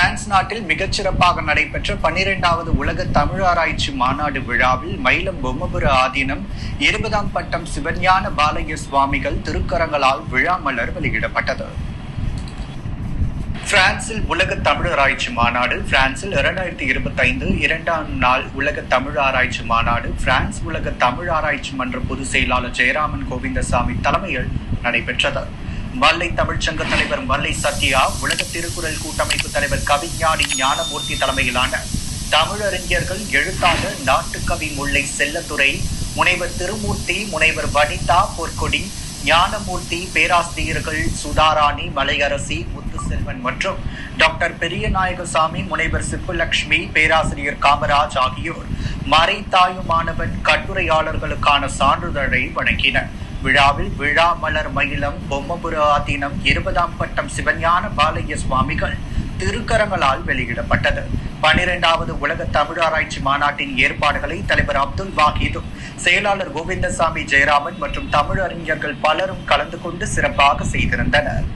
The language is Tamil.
பிரான்ஸ் நாட்டில் மிகச்சிறப்பாக நடைபெற்ற 12வது உலக தமிழ் ஆராய்ச்சி மாநாடு விழாவில் மயிலம் பொம்மபுர ஆதீனம் 20ஆம் பட்டம் சிவஞான பாலய சுவாமிகள் திருக்கரங்களால் விழா மலர் வெளியிடப்பட்டது. பிரான்சில் உலக தமிழ் ஆராய்ச்சி மாநாடு. பிரான்சில் 2025 இரண்டாம் நாள் உலக தமிழ் ஆராய்ச்சி மாநாடு பிரான்ஸ் உலக தமிழ் ஆராய்ச்சி மன்ற பொதுச் செயலாளர் ஜெயராமன் கோவிந்தசாமி தலைமையில் நடைபெற்றது. மல்லை தமிழ்ச்சங்க தலைவர் மல்லை சத்யா, உலக திருக்குறள் கூட்டமைப்பு தலைவர் கவிஞானி ஞானமூர்த்தி தலைமையிலான தமிழறிஞர்கள், எழுத்தாளர் நாட்டுக்கவி முல்லை செல்லத்துறை, முனைவர் திருமூர்த்தி, முனைவர் வனிதா பொற்கொடி, ஞானமூர்த்தி, பேராசிரியர்கள் சுதாராணி, மலையரசி, முத்துசெல்வன் மற்றும் டாக்டர் பெரியநாயகசாமி, முனைவர் சிப்புலட்சுமி, பேராசிரியர் காமராஜ் ஆகியோர் மறைத்தாயுமானவன் கட்டுரையாளர்களுக்கான சான்றிதழை வழங்கினர். விழாவில் விழா மலர் மயிலம் பொம்மபுர ஆதீனம் 20ஆம் பட்டம் சிவஞான பாலய சுவாமிகள் திருக்கரங்களால் வெளியிடப்பட்டது. 12வது உலக தமிழ் ஆராய்ச்சி மாநாட்டின் ஏற்பாடுகளை தலைவர் அப்துல் வாஹிதும், செயலாளர் கோவிந்தசாமி, ஜெயராமன் மற்றும் தமிழ் அறிஞர்கள் பலரும் கலந்து கொண்டு சிறப்பாக செய்திருந்தனர்.